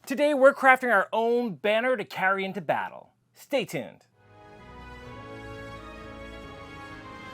Today we're crafting our own banner to carry into battle. Stay tuned.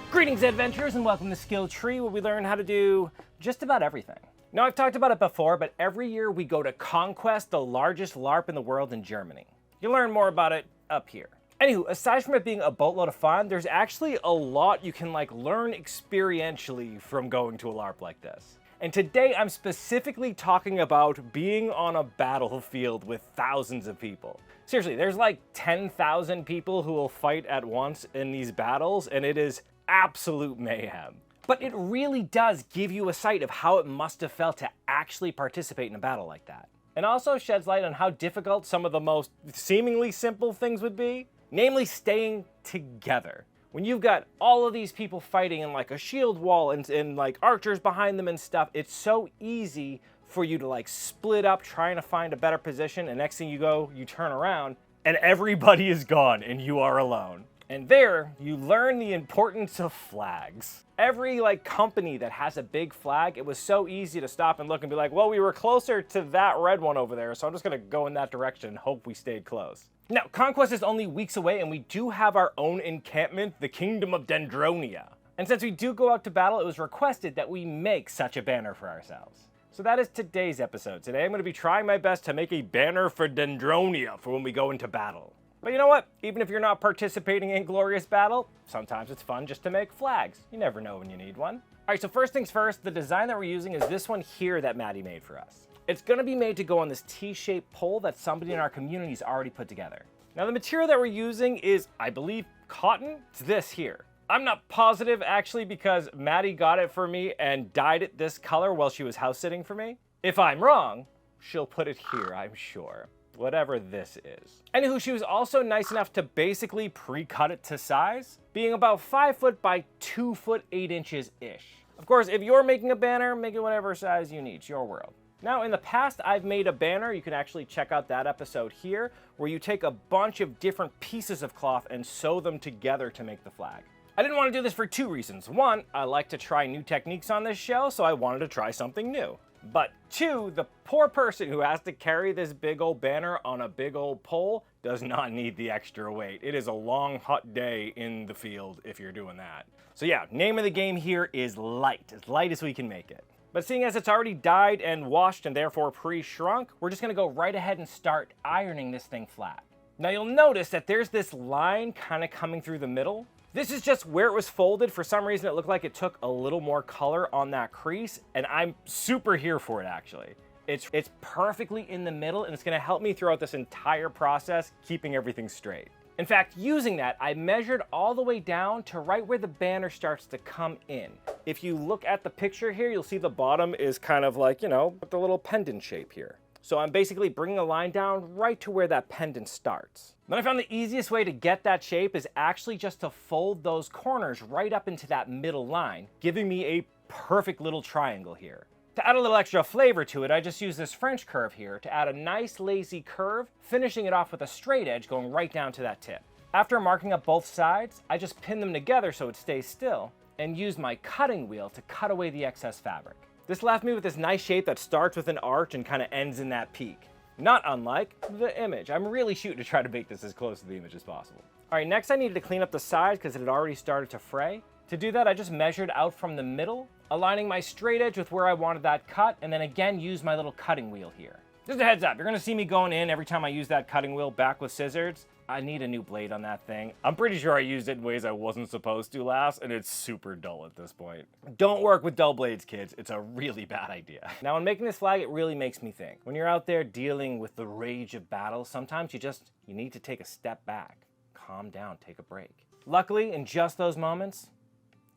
Greetings adventurers and welcome to Skill Tree, where we learn how to do just about everything. Now I've talked about it before, but every year we go to Conquest, the largest LARP in the world in Germany. You'll learn more about it up here. Anywho, aside from it being a boatload of fun, there's actually a lot you can learn experientially from going to a LARP like this. And today I'm specifically talking about being on a battlefield with thousands of people. Seriously, there's 10,000 people who will fight at once in these battles, and it is absolute mayhem. But it really does give you a sight of how it must have felt to actually participate in a battle like that. And also sheds light on how difficult some of the most seemingly simple things would be, namely staying together. When you've got all of these people fighting in a shield wall and archers behind them and stuff, it's so easy for you to split up trying to find a better position, and next thing you turn around and everybody is gone and you are alone. And there, you learn the importance of flags. Every company that has a big flag, it was so easy to stop and look and be like, well, we were closer to that red one over there, so I'm just gonna go in that direction and hope we stayed close. Now, Conquest is only weeks away, and we do have our own encampment, the Kingdom of Dendronia. And since we do go out to battle, it was requested that we make such a banner for ourselves. So that is today's episode. Today I'm going to be trying my best to make a banner for Dendronia for when we go into battle. But you know what? Even if you're not participating in glorious battle, sometimes it's fun just to make flags. You never know when you need one. Alright, so first things first, the design that we're using is this one here that Maddie made for us. It's going to be made to go on this T-shaped pole that somebody in our community's already put together. Now the material that we're using is, I believe, cotton. It's this here. I'm not positive actually because Maddie got it for me and dyed it this color while she was house sitting for me. If I'm wrong, she'll put it here, I'm sure. Whatever this is. Anywho, she was also nice enough to basically pre-cut it to size, being about 5 foot by 2 foot 8 inches-ish. Of course, if you're making a banner, make it whatever size you need, it's your world. Now, in the past, I've made a banner. You can actually check out that episode here, where you take a bunch of different pieces of cloth and sew them together to make the flag. I didn't want to do this for two reasons. One, I like to try new techniques on this show, so I wanted to try something new. But two, the poor person who has to carry this big old banner on a big old pole does not need the extra weight. It is a long, hot day in the field if you're doing that. So yeah, name of the game here is light, as light as we can make it. But seeing as it's already dyed and washed and therefore pre-shrunk, we're just gonna go right ahead and start ironing this thing flat. Now you'll notice that there's this line kind of coming through the middle. This is just where it was folded. For some reason, it looked like it took a little more color on that crease, and I'm super here for it, actually. It's perfectly in the middle, and it's gonna help me throughout this entire process, keeping everything straight. In fact, using that, I measured all the way down to right where the banner starts to come in. If you look at the picture here, you'll see the bottom is kind of with the little pendant shape here. So I'm basically bringing a line down right to where that pendant starts. Then I found the easiest way to get that shape is actually just to fold those corners right up into that middle line, giving me a perfect little triangle here. To add a little extra flavor to it, I just use this French curve here to add a nice lazy curve, finishing it off with a straight edge going right down to that tip. After marking up both sides, I just pin them together so it stays still, and use my cutting wheel to cut away the excess fabric. This left me with this nice shape that starts with an arch and kind of ends in that peak. Not unlike the image. I'm really shooting to try to make this as close to the image as possible. Alright, next I needed to clean up the sides because it had already started to fray. To do that, I just measured out from the middle, aligning my straight edge with where I wanted that cut, and then again use my little cutting wheel here. Just a heads up, you're gonna see me going in every time I use that cutting wheel back with scissors. I need a new blade on that thing. I'm pretty sure I used it in ways I wasn't supposed to last, and it's super dull at this point. Don't work with dull blades, kids. It's a really bad idea. Now, when making this flag, it really makes me think. When you're out there dealing with the rage of battle, sometimes you need to take a step back. Calm down, take a break. Luckily, in just those moments,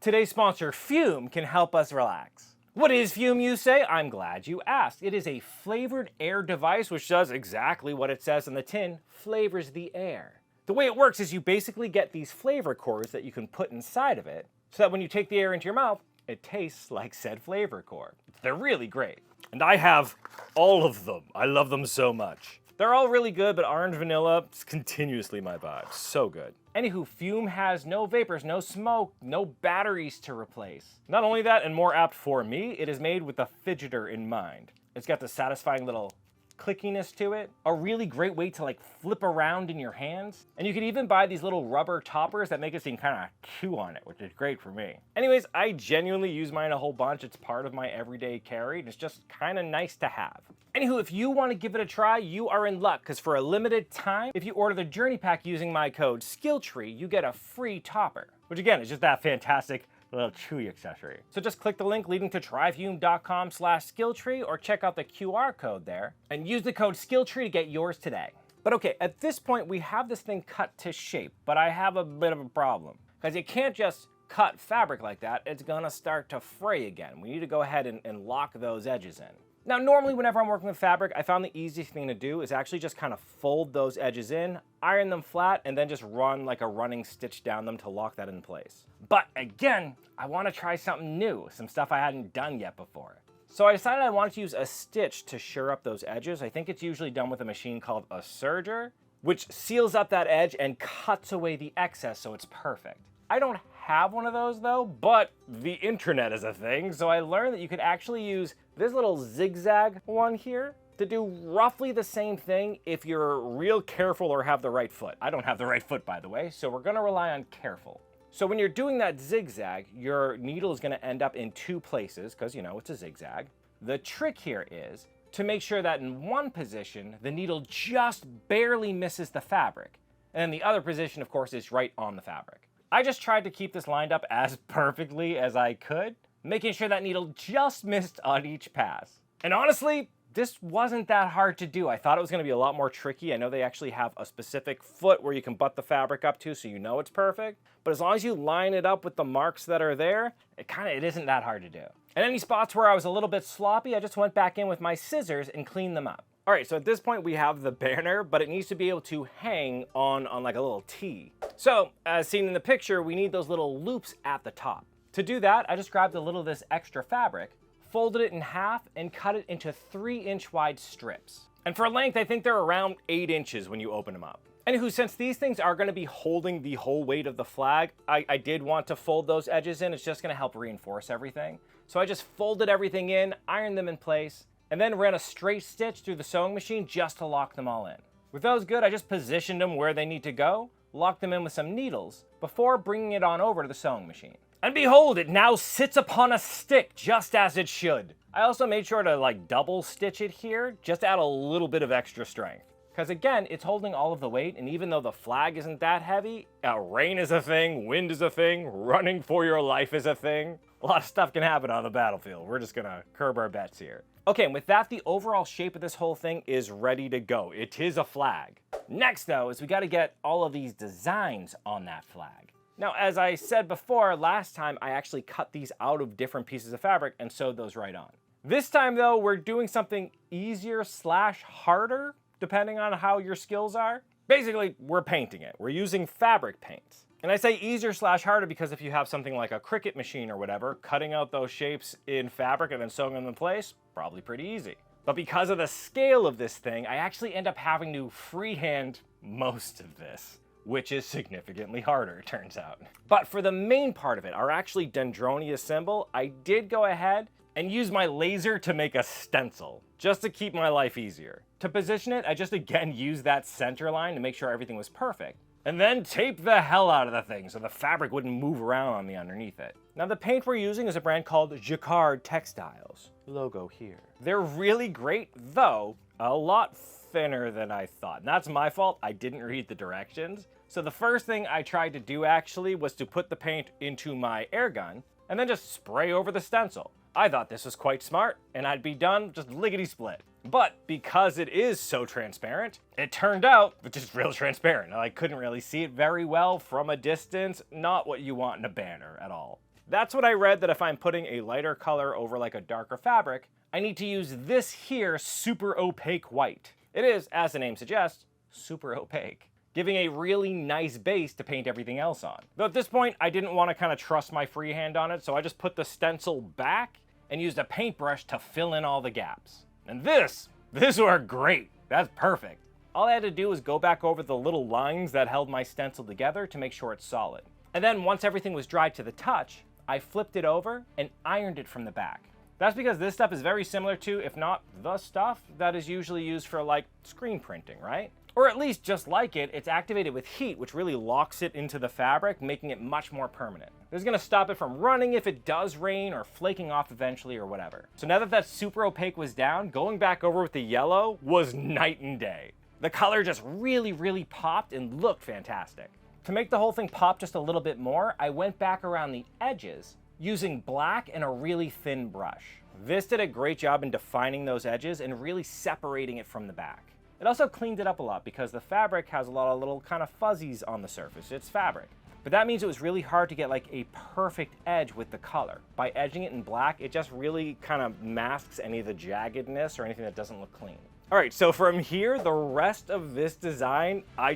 today's sponsor, Fume, can help us relax. What is Fume, you say? I'm glad you asked. It is a flavored air device which does exactly what it says on the tin, flavors the air. The way it works is you basically get these flavor cores that you can put inside of it, so that when you take the air into your mouth, it tastes like said flavor core. They're really great. And I have all of them. I love them so much. They're all really good, but orange vanilla is continuously my vibe. So good. Anywho, Fume has no vapors, no smoke, no batteries to replace. Not only that, and more apt for me, it is made with the fidgeter in mind. It's got the satisfying little clickiness to it, a really great way to like flip around in your hands. And you can even buy these little rubber toppers that make it seem kind of chew on it, which is great for me. Anyways, I genuinely use mine a whole bunch. It's part of my everyday carry, and it's just kind of nice to have. Anywho, if you want to give it a try, you are in luck, because for a limited time, if you order the Journey Pack using my code SKILLTREE, you get a free topper, which again is just that fantastic little chewy accessory. So just click the link leading to tryfume.com/skilltree or check out the QR code there and use the code SKILLTREE to get yours today. But okay, at this point we have this thing cut to shape, but I have a bit of a problem because you can't just cut fabric like that. It's gonna start to fray again. We need to go ahead and lock those edges in. Now, normally whenever I'm working with fabric, I found the easiest thing to do is actually just kind of fold those edges in, iron them flat, and then just run like a running stitch down them to lock that in place. But again, I want to try something new, some stuff I hadn't done yet before. So I decided I wanted to use a stitch to sure up those edges. I think it's usually done with a machine called a serger, which seals up that edge and cuts away the excess so it's perfect. I don't have one of those though, but the internet is a thing, so I learned that you could actually use this little zigzag one here to do roughly the same thing if you're real careful or have the right foot. I don't have the right foot, by the way, so we're gonna rely on careful. So when you're doing that zigzag, your needle is gonna end up in two places, because you know it's a zigzag. The trick here is to make sure that in one position, the needle just barely misses the fabric, and then the other position, of course, is right on the fabric. I just tried to keep this lined up as perfectly as I could, making sure that needle just missed on each pass. And honestly, this wasn't that hard to do. I thought it was gonna be a lot more tricky. I know they actually have a specific foot where you can butt the fabric up to so you know it's perfect. But as long as you line it up with the marks that are there, it isn't that hard to do. And any spots where I was a little bit sloppy, I just went back in with my scissors and cleaned them up. All right, so at this point we have the banner, but it needs to be able to hang on like a little T. So, as seen in the picture, we need those little loops at the top. To do that, I just grabbed a little of this extra fabric, folded it in half, and cut it into 3-inch wide strips. And for length, I think they're around 8 inches when you open them up. Anywho, since these things are gonna be holding the whole weight of the flag, I did want to fold those edges in. It's just gonna help reinforce everything. So I just folded everything in, ironed them in place, and then ran a straight stitch through the sewing machine just to lock them all in. With those good, I just positioned them where they need to go, locked them in with some needles, before bringing it on over to the sewing machine. And behold, it now sits upon a stick, just as it should. I also made sure to like double stitch it here, just to add a little bit of extra strength. Because again, it's holding all of the weight, and even though the flag isn't that heavy, rain is a thing, wind is a thing, running for your life is a thing. A lot of stuff can happen on the battlefield. We're just gonna curb our bets here. Okay, and with that, the overall shape of this whole thing is ready to go. It is a flag. Next though, is we gotta get all of these designs on that flag. Now, as I said before, last time I actually cut these out of different pieces of fabric and sewed those right on. This time though, we're doing something easier / harder, depending on how your skills are. Basically, we're painting it. We're using fabric paints. And I say easier / harder because if you have something like a Cricut machine or whatever, cutting out those shapes in fabric and then sewing them in place, probably pretty easy. But because of the scale of this thing, I actually end up having to freehand most of this, which is significantly harder, it turns out. But for the main part of it, our actually Dendronia symbol, I did go ahead and use my laser to make a stencil, just to keep my life easier. To position it, I just again used that center line to make sure everything was perfect. And then tape the hell out of the thing so the fabric wouldn't move around on me underneath it. Now the paint we're using is a brand called Jacquard Textiles. Logo here. They're really great, though a lot thinner than I thought. And that's my fault, I didn't read the directions. So the first thing I tried to do actually was to put the paint into my air gun and then just spray over the stencil. I thought this was quite smart, and I'd be done just lickety-split. But because it is so transparent, it turned out just real transparent. I couldn't really see it very well from a distance, not what you want in a banner at all. That's what I read, that if I'm putting a lighter color over like a darker fabric, I need to use this here super opaque white. It is, as the name suggests, super opaque, giving a really nice base to paint everything else on. Though at this point, I didn't want to kind of trust my freehand on it, so I just put the stencil back and used a paintbrush to fill in all the gaps. And this worked great. That's perfect. All I had to do was go back over the little lines that held my stencil together to make sure it's solid. And then once everything was dried to the touch, I flipped it over and ironed it from the back. That's because this stuff is very similar to, if not the stuff, that is usually used for like screen printing, right? Or at least just like it, it's activated with heat, which really locks it into the fabric, making it much more permanent. This is gonna stop it from running if it does rain or flaking off eventually or whatever. So now that that super opaque was down, going back over with the yellow was night and day. The color just really popped and looked fantastic. To make the whole thing pop just a little bit more, I went back around the edges using black and a really thin brush. This did a great job in defining those edges and really separating it from the back. It also cleaned it up a lot because the fabric has a lot of little kind of fuzzies on the surface. It's fabric. But that means it was really hard to get like a perfect edge with the color. By edging it in black, it just really kind of masks any of the jaggedness or anything that doesn't look clean. All right, so from here, the rest of this design, I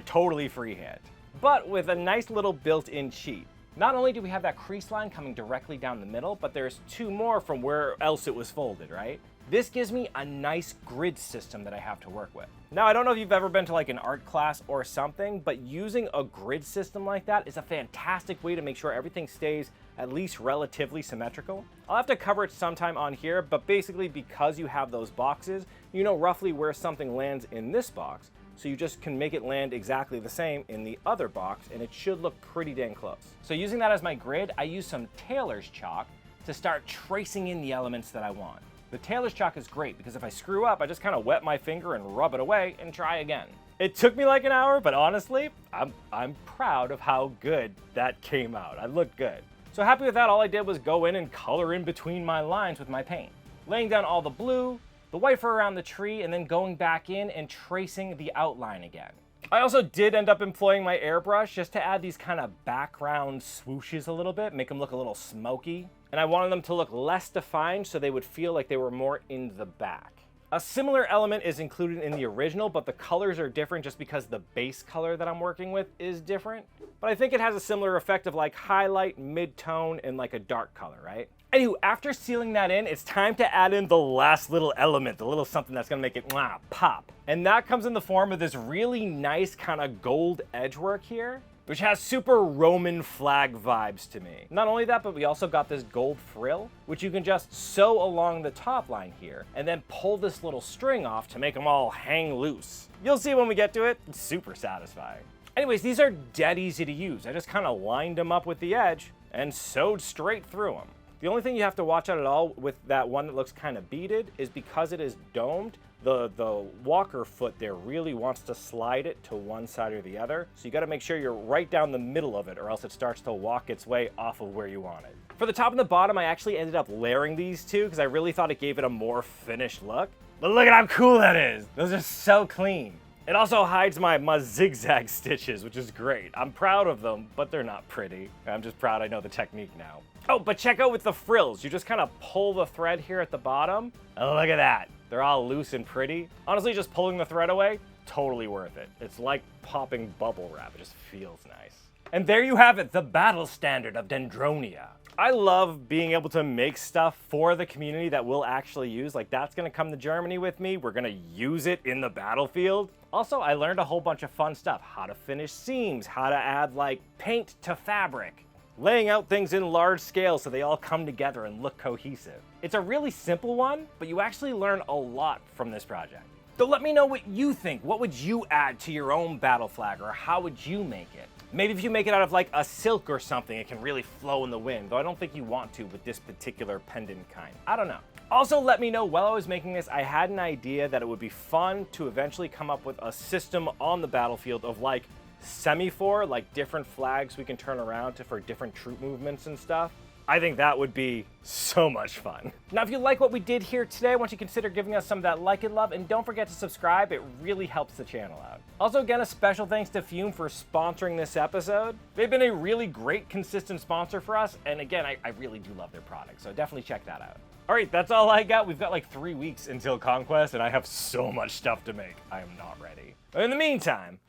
totally freehand, but with a nice little built-in cheat. Not only do we have that crease line coming directly down the middle, but there's two more from where else it was folded, right? This gives me a nice grid system that I have to work with. Now, I don't know if you've ever been to like an art class or something, but using a grid system like that is a fantastic way to make sure everything stays at least relatively symmetrical. I'll have to cover it sometime on here, but basically because you have those boxes, you know roughly where something lands in this box. So you just can make it land exactly the same in the other box, and it should look pretty dang close. So using that as my grid, I use some tailor's chalk to start tracing in the elements that I want. The tailor's chalk is great because if I screw up, I just kind of wet my finger and rub it away and try again. It took me like an hour, but honestly, I'm proud of how good that came out. I looked good. So happy with that, all I did was go in and color in between my lines with my paint. Laying down all the blue, the white for around the tree, and then going back in and tracing the outline again. I also did end up employing my airbrush just to add these kind of background swooshes a little bit, make them look a little smoky. And I wanted them to look less defined so they would feel like they were more in the back. A similar element is included in the original, but the colors are different just because the base color that I'm working with is different. But I think it has a similar effect of like highlight, mid-tone, and like a dark color, right? Anywho, after sealing that in, it's time to add in the last little element, the little something that's gonna make it pop. And that comes in the form of this really nice kind of gold edgework here, which has super Roman flag vibes to me. Not only that, but we also got this gold frill, which you can just sew along the top line here, and then pull this little string off to make them all hang loose. You'll see when we get to it, it's super satisfying. Anyways, these are dead easy to use. I just kind of lined them up with the edge and sewed straight through them. The only thing you have to watch out at all with that one that looks kind of beaded is because it is domed, the walker foot there really wants to slide it to one side or the other. So you got to make sure you're right down the middle of it or else it starts to walk its way off of where you want it. For the top and the bottom, I actually ended up layering these two because I really thought it gave it a more finished look. But look at how cool that is. Those are so clean. It also hides my zigzag stitches, which is great. I'm proud of them, but they're not pretty. I'm just proud I know the technique now. Oh, but check out with the frills. You just kind of pull the thread here at the bottom. And look at that. They're all loose and pretty. Honestly, just pulling the thread away, totally worth it. It's like popping bubble wrap. It just feels nice. And there you have it, the battle standard of Dendronia. I love being able to make stuff for the community that we'll actually use. Like that's gonna come to Germany with me. We're gonna use it in the battlefield. Also, I learned a whole bunch of fun stuff. How to finish seams, how to add like paint to fabric, laying out things in large scale so they all come together and look cohesive. It's a really simple one, but you actually learn a lot from this project. So let me know what you think. What would you add to your own battle flag, or how would you make it? Maybe if you make it out of like a silk or something, it can really flow in the wind, though I don't think you want to with this particular pendant kind. I don't know. Also, let me know, while I was making this, I had an idea that it would be fun to eventually come up with a system on the battlefield of like semaphore, like different flags we can turn around to for different troop movements and stuff. I think that would be so much fun. Now, if you like what we did here today, I want you to consider giving us some of that like and love, and don't forget to subscribe. It really helps the channel out. Also, again, a special thanks to Fume for sponsoring this episode. They've been a really great, consistent sponsor for us, and again, I really do love their product, so definitely check that out. All right, that's all I got. We've got like 3 weeks until Conquest, and I have so much stuff to make. I am not ready. In the meantime,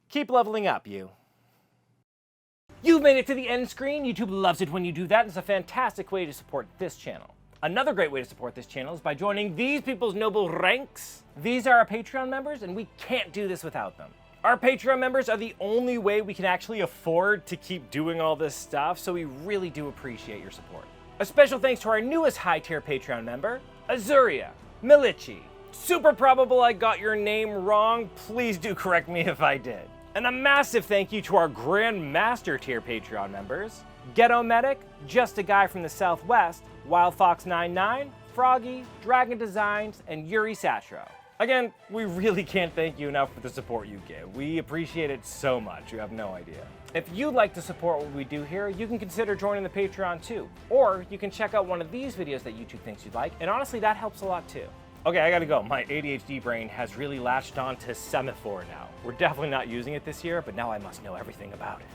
keep leveling up, you. You've made it to the end screen. YouTube loves it when you do that. It's a fantastic way to support this channel. Another great way to support this channel is by joining these people's noble ranks. These are our Patreon members, and we can't do this without them. Our Patreon members are the only way we can actually afford to keep doing all this stuff, so we really do appreciate your support. A special thanks to our newest high-tier Patreon member, Azuria Milici. Super probable I got your name wrong. Please do correct me if I did. And a massive thank you to our Grand Master tier Patreon members, Ghetto Medic, Just a Guy from the Southwest, Wild Fox 99, Froggy, Dragon Designs, and Yuri Sashro. Again, we really can't thank you enough for the support you give. We appreciate it so much, you have no idea. If you'd like to support what we do here, you can consider joining the Patreon too. Or you can check out one of these videos that YouTube thinks you'd like, and honestly, that helps a lot too. Okay, I gotta go. My ADHD brain has really latched on to Semaphore now. We're definitely not using it this year, but now I must know everything about it.